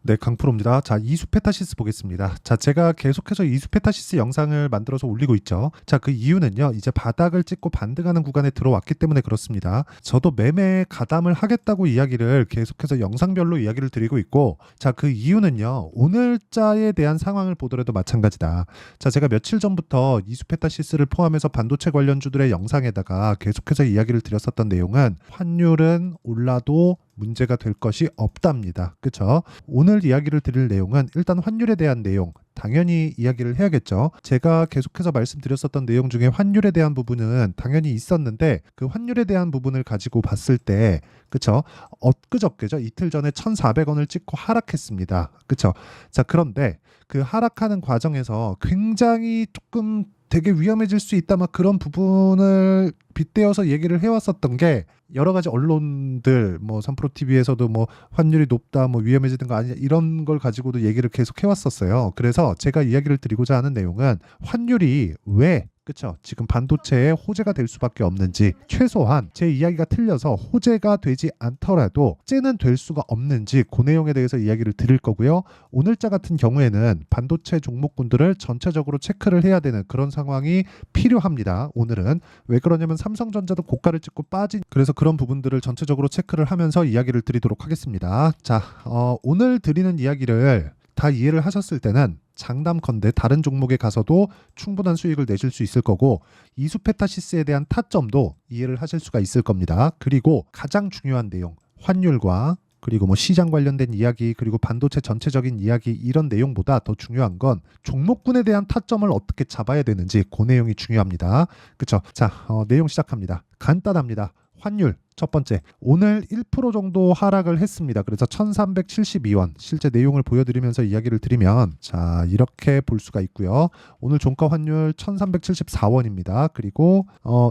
네, 강프로입니다. 자, 이수페타시스 보겠습니다. 자, 제가 계속해서 이수페타시스 영상을 만들어서 올리고 있죠. 자, 그 이유는요. 이제 바닥을 찍고 반등하는 구간에 들어왔기 때문에 그렇습니다. 저도 매매 가담을 하겠다고 이야기를 계속해서 영상별로 이야기를 드리고 있고, 자, 그 이유는요. 오늘자에 대한 상황을 보더라도 마찬가지다. 자, 제가 며칠 전부터 이수페타시스를 포함해서 반도체 관련주들의 영상에다가 계속해서 이야기를 드렸었던 내용은 환율은 올라도 문제가 될 것이 없답니다. 그쵸? 오늘 이야기를 드릴 내용은 일단 환율에 대한 내용, 당연히 이야기를 해야겠죠. 제가 계속해서 말씀드렸었던 내용 중에 환율에 대한 부분은 당연히 있었는데 그 환율에 대한 부분을 가지고 봤을 때 그쵸? 엊그저께죠. 이틀 전에 1,400원을 찍고 하락했습니다. 그쵸? 자, 그런데 그 하락하는 과정에서 굉장히 조금 되게 위험해질 수 있다 막 그런 부분을 빗대어서 얘기를 해왔었던 게 여러 가지 언론들 뭐 삼프로TV에서도 뭐 환율이 높다 뭐 위험해지는 거 아니냐 이런 걸 가지고도 얘기를 계속 해왔었어요. 그래서 제가 이야기를 드리고자 하는 내용은 환율이 왜 그쵸? 지금 반도체에 호재가 될 수밖에 없는지 최소한 제 이야기가 틀려서 호재가 되지 않더라도 째는 될 수가 없는지 그 내용에 대해서 이야기를 드릴 거고요. 오늘자 같은 경우에는 반도체 종목군들을 전체적으로 체크를 해야 되는 그런 상황이 필요합니다. 오늘은 왜 그러냐면 삼성전자도 고가를 찍고 빠진 그래서 그런 부분들을 전체적으로 체크를 하면서 이야기를 드리도록 하겠습니다. 자, 오늘 드리는 이야기를 다 이해를 하셨을 때는 장담컨대 다른 종목에 가서도 충분한 수익을 내실 수 있을 거고 이수페타시스에 대한 타점도 이해를 하실 수가 있을 겁니다. 그리고 가장 중요한 내용, 환율과 그리고 뭐 시장 관련된 이야기 그리고 반도체 전체적인 이야기 이런 내용보다 더 중요한 건 종목군에 대한 타점을 어떻게 잡아야 되는지 그 내용이 중요합니다. 그쵸? 자, 내용 시작합니다. 간단합니다. 환율 첫 번째, 오늘 1% 정도 하락을 했습니다. 그래서 1372원 실제 내용을 보여드리면서 이야기를 드리면 자 이렇게 볼 수가 있고요. 오늘 종가 환율 1374원입니다. 그리고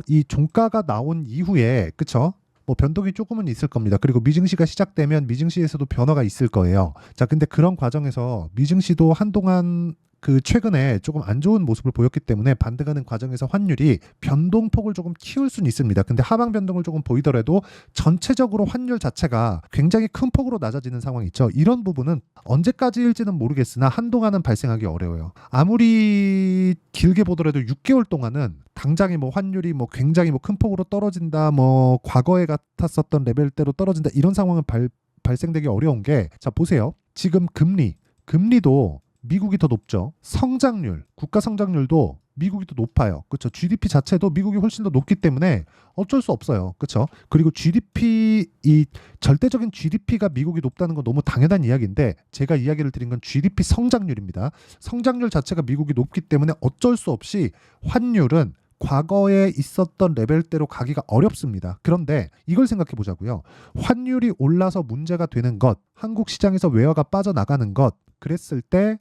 이 종가가 나온 이후에 그쵸? 뭐 변동이 조금은 있을 겁니다. 그리고 미증시가 시작되면 미증시에서도 변화가 있을 거예요. 자, 근데 그런 과정에서 미증시도 한동안 그 최근에 조금 안 좋은 모습을 보였기 때문에 반등하는 과정에서 환율이 변동폭을 조금 키울 수는 있습니다. 근데 하방 변동을 조금 보이더라도 전체적으로 환율 자체가 굉장히 큰 폭으로 낮아지는 상황이 있죠. 이런 부분은 언제까지일지는 모르겠으나 한동안은 발생하기 어려워요. 아무리 길게 보더라도 6개월 동안은 당장에 뭐 환율이 뭐 굉장히 뭐 큰 폭으로 떨어진다, 뭐 과거에 같았었던 레벨대로 떨어진다 이런 상황은 발생되기 어려운 게 자 보세요. 지금 금리도 미국이 더 높죠. 성장률, 국가 성장률도 미국이 더 높아요. 그렇죠? GDP 자체도 미국이 훨씬 더 높기 때문에 어쩔 수 없어요. 그렇죠? 그리고 이 절대적인 GDP가 미국이 높다는 건 너무 당연한 이야기인데 제가 이야기를 드린 건 GDP 성장률입니다. 성장률 자체가 미국이 높기 때문에 어쩔 수 없이 환율은 과거에 있었던 레벨대로 가기가 어렵습니다. 그런데 이걸 생각해 보자고요. 환율이 올라서 문제가 되는 것, 한국 시장에서 외화가 빠져나가는 것, 그랬을 때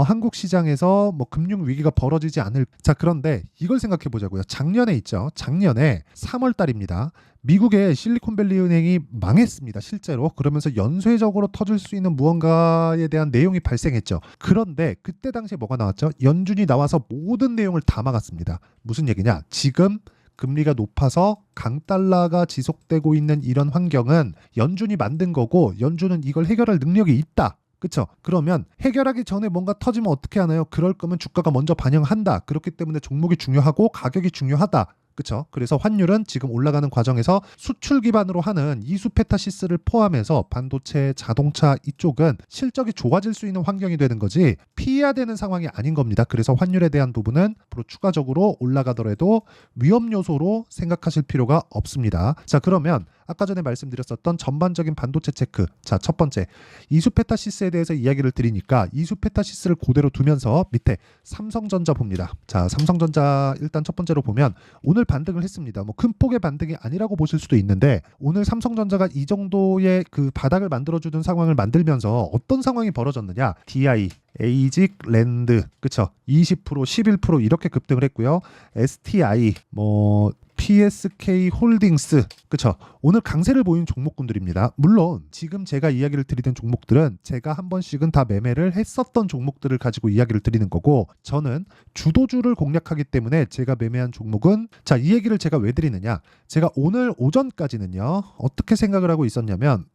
한국 시장에서 뭐 금융 위기가 벌어지지 않을 자 그런데 이걸 생각해 보자고요. 작년에 있죠. 작년에 3월 달입니다. 미국의 실리콘밸리 은행이 망했습니다. 실제로. 그러면서 연쇄적으로 터질 수 있는 무언가에 대한 내용이 발생했죠. 그런데 그때 당시에 뭐가 나왔죠? 연준이 나와서 모든 내용을 다 막았습니다. 무슨 얘기냐? 지금 금리가 높아서 강달러가 지속되고 있는 이런 환경은 연준이 만든 거고 연준은 이걸 해결할 능력이 있다. 그렇죠? 그러면 해결하기 전에 뭔가 터지면 어떻게 하나요? 그럴 거면 주가가 먼저 반영한다. 그렇기 때문에 종목이 중요하고 가격이 중요하다. 그렇죠? 그래서 환율은 지금 올라가는 과정에서 수출 기반으로 하는 이수페타시스를 포함해서 반도체, 자동차 이쪽은 실적이 좋아질 수 있는 환경이 되는 거지 피해야 되는 상황이 아닌 겁니다. 그래서 환율에 대한 부분은 앞으로 추가적으로 올라가더라도 위험 요소로 생각하실 필요가 없습니다. 자, 그러면 아까 전에 말씀드렸었던 전반적인 반도체 체크. 자, 첫 번째 이수페타시스에 대해서 이야기를 드리니까 이수페타시스를 그대로 두면서 밑에 삼성전자 봅니다. 자, 삼성전자 일단 첫 번째로 보면 오늘 반등을 했습니다. 뭐 큰 폭의 반등이 아니라고 보실 수도 있는데 오늘 삼성전자가 이 정도의 그 바닥을 만들어주는 상황을 만들면서 어떤 상황이 벌어졌느냐? DI, 에이직, 랜드, 그쵸? 20%, 11% 이렇게 급등을 했고요. STI, 뭐 PSK 홀딩스, 그쵸? 오늘 강세를 보인 종목군들입니다. 물론 지금 제가 이야기를 드리던 종목들은 제가 한 번씩은 다 매매를 했었던 종목들을 가지고 이야기를 드리는 거고 저는 주도주를 공략하기 때문에 제가 매매한 종목은 자, 이 얘기를 제가 왜 드리느냐? 제가 오늘 오전까지는요 어떻게 생각을 하고 있었냐면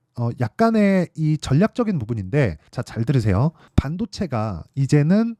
약간의 이 전략적인 부분인데, 자, 잘 들으세요. 반도체가 이제는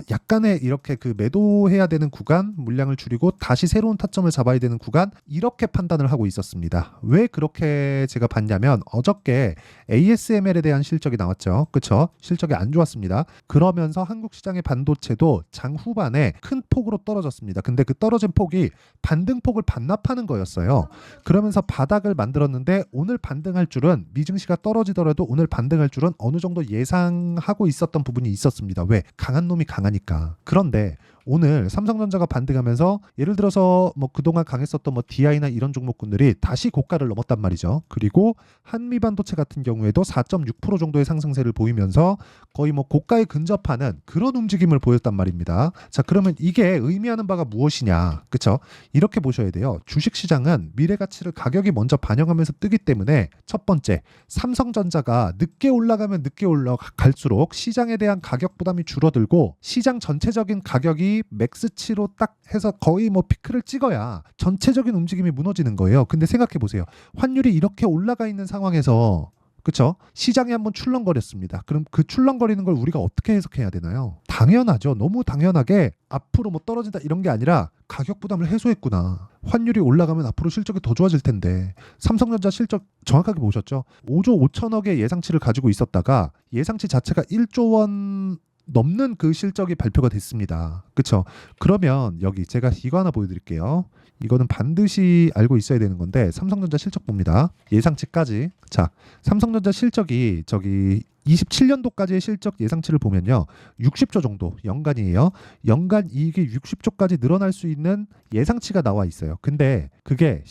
약간의 이렇게 그 매도해야 되는 구간 물량을 줄이고 다시 새로운 타점을 잡아야 되는 구간, 이렇게 판단을 하고 있었습니다. 왜 그렇게 제가 봤냐면 어저께 ASML에 대한 실적이 나왔죠. 그쵸? 실적이 안 좋았습니다. 그러면서 한국 시장의 반도체도 장 후반에 큰 폭으로 떨어졌습니다. 근데 그 떨어진 폭이 반등폭을 반납하는 거였어요. 그러면서 바닥을 만들었는데, 오늘 반등할 줄은, 미증시가 떨어지더라도 오늘 반등할 줄은 어느 정도 예상하고 있었던 부분이 있었습니다. 왜? 강한 놈이 강하니까. 그런데 오늘 삼성전자가 반등하면서 예를 들어서 뭐 그동안 강했었던 뭐 DI나 이런 종목군들이 다시 고가를 넘었단 말이죠. 그리고 한미반도체 같은 경우에도 4.6% 정도의 상승세를 보이면서 거의 뭐 고가에 근접하는 그런 움직임을 보였단 말입니다. 자, 그러면 이게 의미하는 바가 무엇이냐? 그쵸? 이렇게 보셔야 돼요. 주식시장은 미래 가치를 가격이 먼저 반영하면서 뜨기 때문에, 첫 번째, 삼성전자가 늦게 올라가면 늦게 올라갈수록 시장에 대한 가격 부담이 줄어들고, 시장 전체적인 가격이 맥스치로 딱 해서 거의 뭐 피크를 찍어야 전체적인 움직임이 무너지는 거예요. 근데 생각해 보세요. 환율이 이렇게 올라가 있는 상황에서, 그쵸? 시장이 한번 출렁거렸습니다. 그럼 그 출렁거리는 걸 우리가 어떻게 해석해야 되나요? 당연하죠. 너무 당연하게 앞으로 뭐 떨어진다 이런 게 아니라 가격 부담을 해소했구나. 환율이 올라가면 앞으로 실적이 더 좋아질 텐데. 삼성전자 실적 정확하게 보셨죠? 5조 5천억의 예상치를 가지고 있었다가 예상치 자체가 1조 원 넘는 그 실적이 발표가 됐습니다. 그쵸? 그러면 여기 제가 이거 하나 보여드릴게요. 이거는 반드시 알고 있어야 되는 건데, 삼성전자 실적 봅니다. 예상치까지. 자, 삼성전자 실적이 저기 27년도까지의 실적 예상치를 보면요, 60조 정도 연간이에요. 연간 이익이 60조까지 늘어날 수 있는 예상치가 나와 있어요. 근데 그게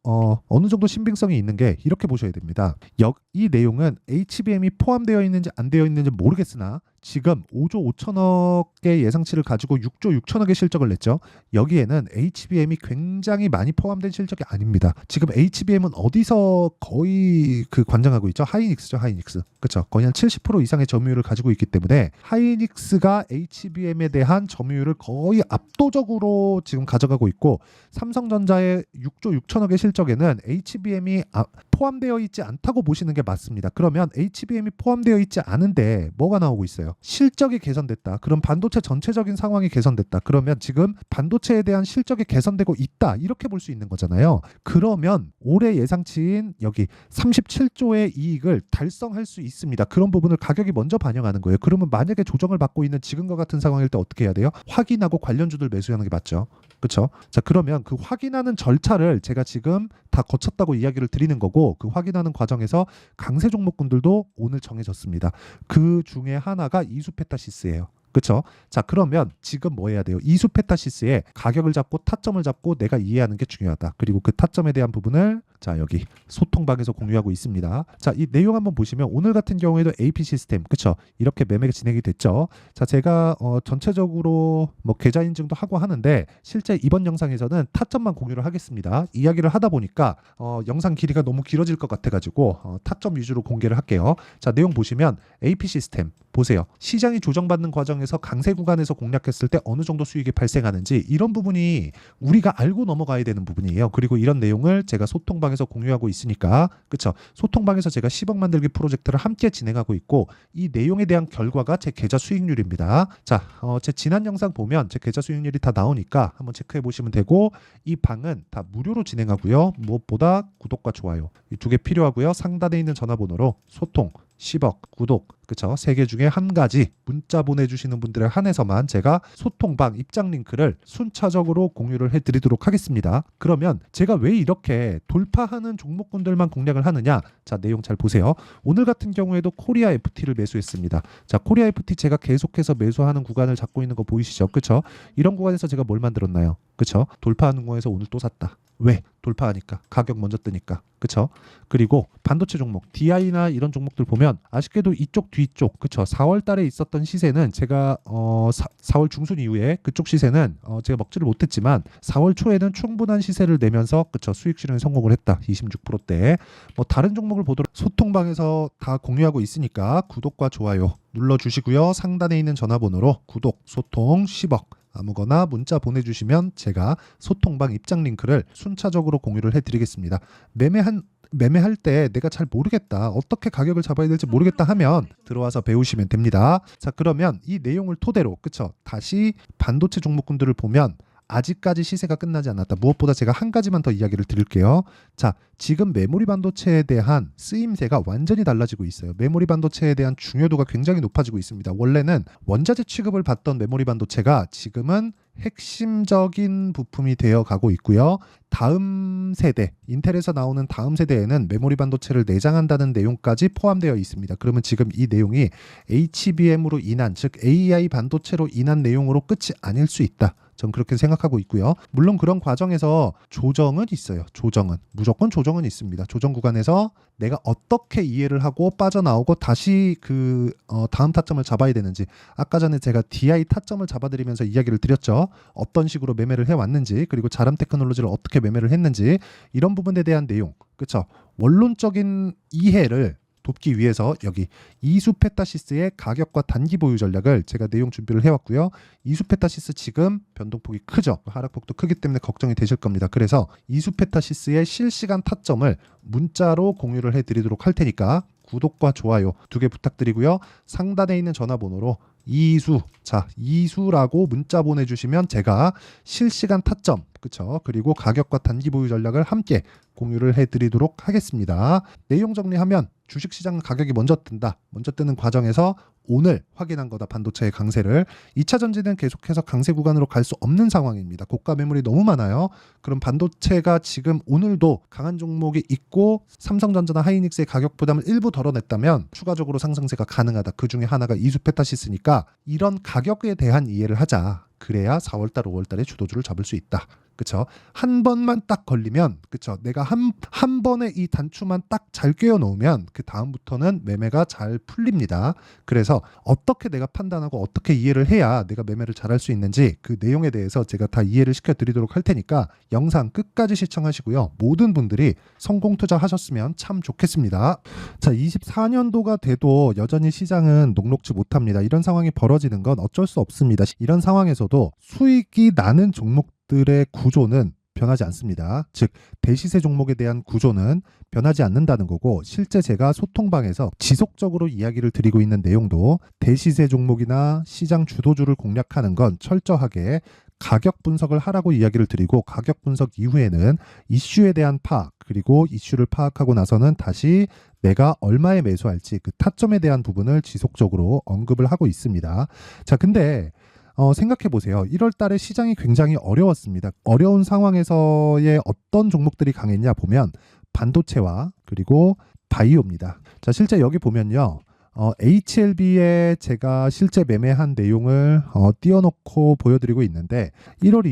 어느 정도 신빙성이 있는 게, 이렇게 보셔야 됩니다. 이 내용은 HBM이 포함되어 있는지 안 되어 있는지 모르겠으나 지금 5조 5천억의 예상치를 가지고 6조 6천억의 실적을 냈죠. 여기에는 HBM이 굉장히 많이 포함된 실적이 아닙니다. 지금 HBM은 어디서 거의 그 관장하고 있죠? 하이닉스죠, 하이닉스. 그렇죠? 거의 한 70% 이상의 점유율을 가지고 있기 때문에 하이닉스가 HBM에 대한 점유율을 거의 압도적으로 지금 가져가고 있고, 삼성전자의 6조 6천억의 실적에는 HBM이 포함되어 있지 않다고 보시는 게 맞습니다. 그러면 HBM이 포함되어 있지 않은데 뭐가 나오고 있어요? 실적이 개선됐다. 그럼 반도체 전체적인 상황이 개선됐다. 그러면 지금 반도체에 대한 실적이 개선되고 있다. 이렇게 볼 수 있는 거잖아요. 그러면 올해 예상치인 여기 37조의 이익을 달성할 수 있습니다. 그런 부분을 가격이 먼저 반영하는 거예요. 그러면 만약에 조정을 받고 있는 지금과 같은 상황일 때 어떻게 해야 돼요? 확인하고 관련주들 매수하는 게 맞죠. 그렇죠? 자, 그러면 그 확인하는 절차를 제가 지금 다 거쳤다고 이야기를 드리는 거고, 그 확인하는 과정에서 강세 종목군들도 오늘 정해졌습니다. 그 중에 하나가 이수페타시스예요. 그렇죠? 자, 그러면 지금 뭐 해야 돼요? 이수페타시스의 가격을 잡고 타점을 잡고 내가 이해하는 게 중요하다. 그리고 그 타점에 대한 부분을, 자, 여기 소통방에서 공유하고 있습니다. 자, 이 내용 한번 보시면 오늘 같은 경우에도 AP 시스템, 그렇죠? 이렇게 매매가 진행이 됐죠. 자, 제가 전체적으로 뭐 계좌 인증도 하고 하는데, 실제 이번 영상에서는 타점만 공유를 하겠습니다. 이야기를 하다 보니까 영상 길이가 너무 길어질 것 같아가지고 타점 위주로 공개를 할게요. 자, 내용 보시면 AP 시스템 보세요. 시장이 조정받는 과정에서 강세 구간에서 공략했을 때 어느 정도 수익이 발생하는지, 이런 부분이 우리가 알고 넘어가야 되는 부분이에요. 그리고 이런 내용을 제가 소통방에서 공유하고 있으니까, 그쵸? 소통방에서 제가 10억 만들기 프로젝트를 함께 진행하고 있고, 이 내용에 대한 결과가 제 계좌 수익률입니다. 자, 제 지난 영상 보면 제 계좌 수익률이 다 나오니까 한번 체크해 보시면 되고, 이 방은 다 무료로 진행하고요. 무엇보다 구독과 좋아요, 이 두 개 필요하고요. 상단에 있는 전화번호로 소통, 10억, 구독, 그쵸? 3개 중에 한 가지 문자 보내주시는 분들에 한해서만 제가 소통방 입장 링크를 순차적으로 공유를 해드리도록 하겠습니다. 그러면 제가 왜 이렇게 돌파하는 종목군들만 공략을 하느냐? 자, 내용 잘 보세요. 오늘 같은 경우에도 코리아 FT를 매수했습니다. 자, 코리아 FT 제가 계속해서 매수하는 구간을 잡고 있는 거 보이시죠? 그쵸? 이런 구간에서 제가 뭘 만들었나요? 그쵸? 돌파하는 거에서 오늘 또 샀다. 왜? 돌파하니까. 가격 먼저 뜨니까. 그쵸? 그리고 반도체 종목, DI나 이런 종목들 보면 아쉽게도 이쪽 뒤쪽, 그쵸? 4월 달에 있었던 시세는 제가 4월 중순 이후에 그쪽 시세는 제가 먹지를 못했지만 4월 초에는 충분한 시세를 내면서, 그쵸? 수익 실현에 성공을 했다. 26%대. 뭐 다른 종목을 보도록 소통방에서 다 공유하고 있으니까 구독과 좋아요 눌러주시고요. 상단에 있는 전화번호로 구독, 소통, 10억 아무거나 문자 보내주시면 제가 소통방 입장 링크를 순차적으로 공유를 해드리겠습니다. 매매할 때 내가 잘 모르겠다, 어떻게 가격을 잡아야 될지 모르겠다 하면 들어와서 배우시면 됩니다. 자, 그러면 이 내용을 토대로 그쵸, 다시 반도체 종목군들을 보면 아직까지 시세가 끝나지 않았다. 무엇보다 제가 한 가지만 더 이야기를 드릴게요. 자, 지금 메모리 반도체에 대한 쓰임새가 완전히 달라지고 있어요. 메모리 반도체에 대한 중요도가 굉장히 높아지고 있습니다. 원래는 원자재 취급을 받던 메모리 반도체가 지금은 핵심적인 부품이 되어 가고 있고요. 다음 세대, 인텔에서 나오는 다음 세대에는 메모리 반도체를 내장한다는 내용까지 포함되어 있습니다. 그러면 지금 이 내용이 HBM으로 인한, 즉 AI 반도체로 인한 내용으로 끝이 아닐 수 있다. 전 그렇게 생각하고 있고요. 물론 그런 과정에서 조정은 있어요. 무조건 조정은 있습니다. 조정 구간에서 내가 어떻게 이해를 하고 빠져나오고 다시 다음 타점을 잡아야 되는지, 아까 전에 제가 DI 타점을 잡아드리면서 이야기를 드렸죠. 어떤 식으로 매매를 해왔는지, 그리고 자람 테크놀로지를 어떻게 매매를 했는지, 이런 부분에 대한 내용, 그쵸? 원론적인 이해를 돕기 위해서 여기 이수페타시스의 가격과 단기 보유 전략을 제가 내용 준비를 해왔고요. 이수페타시스 지금 변동폭이 크죠. 하락폭도 크기 때문에 걱정이 되실 겁니다. 그래서 이수페타시스의 실시간 타점을 문자로 공유를 해드리도록 할 테니까 구독과 좋아요 2개 부탁드리고요. 상단에 있는 전화번호로 이수라고 문자 보내주시면 제가 실시간 타점, 그쵸? 그리고 가격과 단기 보유 전략을 함께 공유를 해드리도록 하겠습니다. 내용 정리하면 주식시장 가격이 먼저 뜬다. 먼저 뜨는 과정에서 오늘 확인한 거다. 반도체의 강세를. 2차 전지는 계속해서 강세 구간으로 갈 수 없는 상황입니다. 고가 매물이 너무 많아요. 그럼 반도체가 지금 오늘도 강한 종목이 있고 삼성전자나 하이닉스의 가격 부담을 일부 덜어냈다면 추가적으로 상승세가 가능하다. 그 중에 하나가 이수페타시스니까 이런 가격에 대한 이해를 하자. 그래야 4월달, 5월달에 주도주를 잡을 수 있다. 그쵸? 한 번만 딱 걸리면, 그쵸? 내가 한 번에 이 단추만 딱 잘 꿰어 놓으면 그 다음부터는 매매가 잘 풀립니다. 그래서 어떻게 내가 판단하고 어떻게 이해를 해야 내가 매매를 잘할 수 있는지 그 내용에 대해서 제가 다 이해를 시켜드리도록 할 테니까 영상 끝까지 시청하시고요. 모든 분들이 성공 투자하셨으면 참 좋겠습니다. 자, 24년도가 돼도 여전히 시장은 녹록지 못합니다. 이런 상황이 벌어지는 건 어쩔 수 없습니다. 이런 상황에서도 수익이 나는 종목들의 구조는 변하지 않습니다. 즉 대시세 종목에 대한 구조는 변하지 않는다는 거고, 실제 제가 소통방에서 지속적으로 이야기를 드리고 있는 내용도 대시세 종목이나 시장 주도주를 공략하는 건 철저하게 가격 분석을 하라고 이야기를 드리고, 가격 분석 이후에는 이슈에 대한 파악, 그리고 이슈를 파악하고 나서는 다시 내가 얼마에 매수할지 그 타점에 대한 부분을 지속적으로 언급을 하고 있습니다. 자, 근데 생각해 보세요. 1월 달에 시장이 굉장히 어려웠습니다. 어려운 상황에서의 어떤 종목들이 강했냐 보면 반도체와 그리고 바이오입니다. 자, 실제 여기 보면요. HLB에 제가 실제 매매한 내용을 띄워놓고 보여드리고 있는데 1월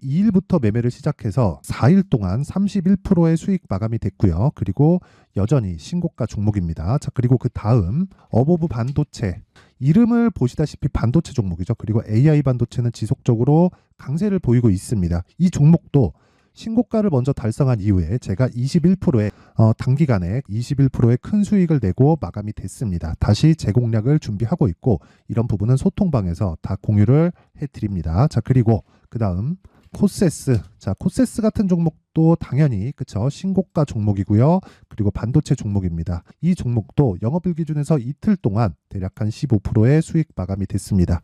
22일부터 매매를 시작해서 4일 동안 31%의 수익 마감이 됐고요. 그리고 여전히 신고가 종목입니다. 자, 그리고 그 다음 어보브 반도체, 이름을 보시다시피 반도체 종목이죠. 그리고 AI 반도체는 지속적으로 강세를 보이고 있습니다. 이 종목도 신고가를 먼저 달성한 이후에 제가 21%의 단기간에 21%의 큰 수익을 내고 마감이 됐습니다. 다시 재공략을 준비하고 있고, 이런 부분은 소통방에서 다 공유를 해드립니다. 자, 그리고 그 다음 코세스. 자, 코세스 같은 종목도 당연히 그쵸, 신고가 종목이고요. 그리고 반도체 종목입니다. 이 종목도 영업일 기준에서 이틀 동안 대략 한 15%의 수익 마감이 됐습니다.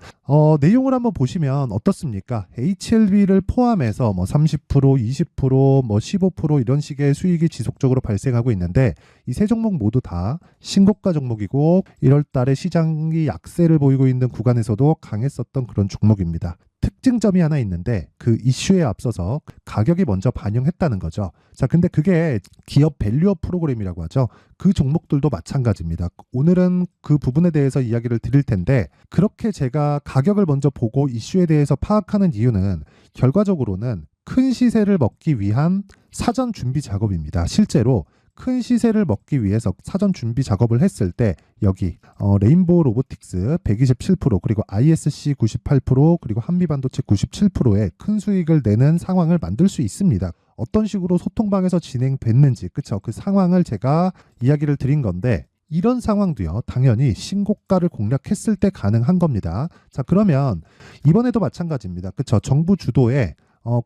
내용을 한번 보시면 어떻습니까? HLB를 포함해서 30%, 20%, 15% 이런 식의 수익이 지속적으로 발생하고 있는데, 이 세 종목 모두 다 신고가 종목이고 1월 달에 시장이 약세를 보이고 있는 구간에서도 강했었던 그런 종목입니다. 특징점이 하나 있는데 그 이슈에 앞서서 가격이 먼저 반영했다는 거죠. 자, 근데 그게 기업 밸류업 프로그램이라고 하죠. 그 종목들도 마찬가지입니다. 오늘은 그 부분에 대해서 이야기를 드릴 텐데, 그렇게 제가 가격을 먼저 보고 이슈에 대해서 파악하는 이유는 결과적으로는 큰 시세를 먹기 위한 사전 준비 작업입니다. 실제로 큰 시세를 먹기 위해서 사전 준비 작업을 했을 때 여기 레인보우 로보틱스 127%, 그리고 ISC 98%, 그리고 한미반도체 97%의 큰 수익을 내는 상황을 만들 수 있습니다. 어떤 식으로 소통방에서 진행됐는지, 그쵸? 그 상황을 제가 이야기를 드린 건데, 이런 상황도요, 당연히 신고가를 공략했을 때 가능한 겁니다. 자, 그러면 이번에도 마찬가지입니다. 그쵸? 정부 주도의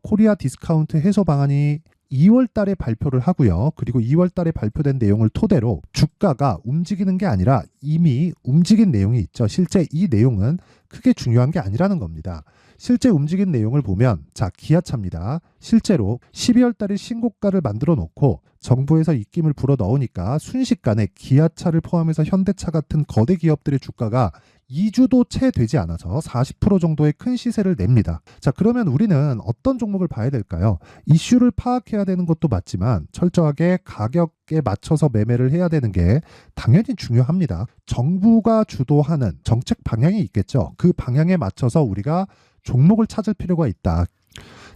코리아 디스카운트 해소 방안이 2월 달에 발표를 하고요. 그리고 2월 달에 발표된 내용을 토대로 주가가 움직이는 게 아니라 이미 움직인 내용이 있죠. 실제 이 내용은 크게 중요한 게 아니라는 겁니다. 실제 움직인 내용을 보면, 자, 기아차입니다. 실제로 12월 달에 신고가를 만들어 놓고 정부에서 입김을 불어 넣으니까 순식간에 기아차를 포함해서 현대차 같은 거대 기업들의 주가가 2주도 채 되지 않아서 40% 정도의 큰 시세를 냅니다. 자, 그러면 우리는 어떤 종목을 봐야 될까요? 이슈를 파악해야 되는 것도 맞지만 철저하게 가격에 맞춰서 매매를 해야 되는 게 당연히 중요합니다. 정부가 주도하는 정책 방향이 있겠죠. 그 방향에 맞춰서 우리가 종목을 찾을 필요가 있다.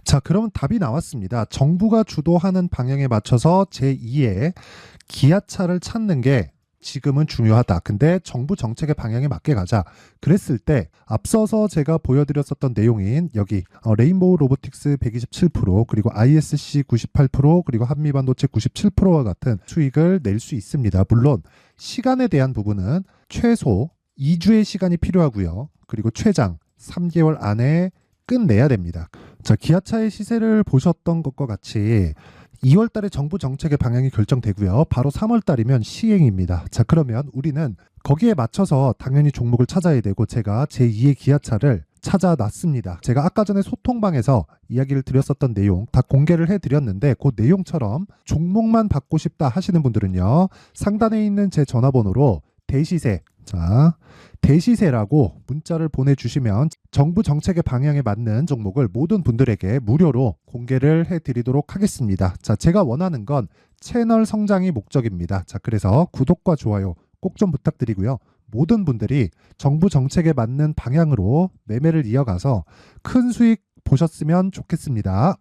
자, 그러면 답이 나왔습니다. 정부가 주도하는 방향에 맞춰서 제2의 기아차를 찾는 게 지금은 중요하다. 근데 정부 정책의 방향에 맞게 가자. 그랬을 때 앞서서 제가 보여드렸었던 내용인 여기 레인보우 로보틱스 127%, 그리고 ISC 98%, 그리고 한미반도체 97%와 같은 수익을 낼 수 있습니다. 물론 시간에 대한 부분은 최소 2주의 시간이 필요하고요. 그리고 최장 3개월 안에 끝내야 됩니다. 자, 기아차의 시세를 보셨던 것과 같이 2월 달에 정부 정책의 방향이 결정되고요. 바로 3월 달이면 시행입니다. 자, 그러면 우리는 거기에 맞춰서 당연히 종목을 찾아야 되고, 제가 제2의 기아차를 찾아놨습니다. 제가 아까 전에 소통방에서 이야기를 드렸었던 내용 다 공개를 해드렸는데, 그 내용처럼 종목만 받고 싶다 하시는 분들은요, 상단에 있는 제 전화번호로 대시세, 자, 대시세라고 문자를 보내주시면 정부 정책의 방향에 맞는 종목을 모든 분들에게 무료로 공개를 해드리도록 하겠습니다. 자, 제가 원하는 건 채널 성장이 목적입니다. 자, 그래서 구독과 좋아요 꼭 좀 부탁드리고요. 모든 분들이 정부 정책에 맞는 방향으로 매매를 이어가서 큰 수익 보셨으면 좋겠습니다.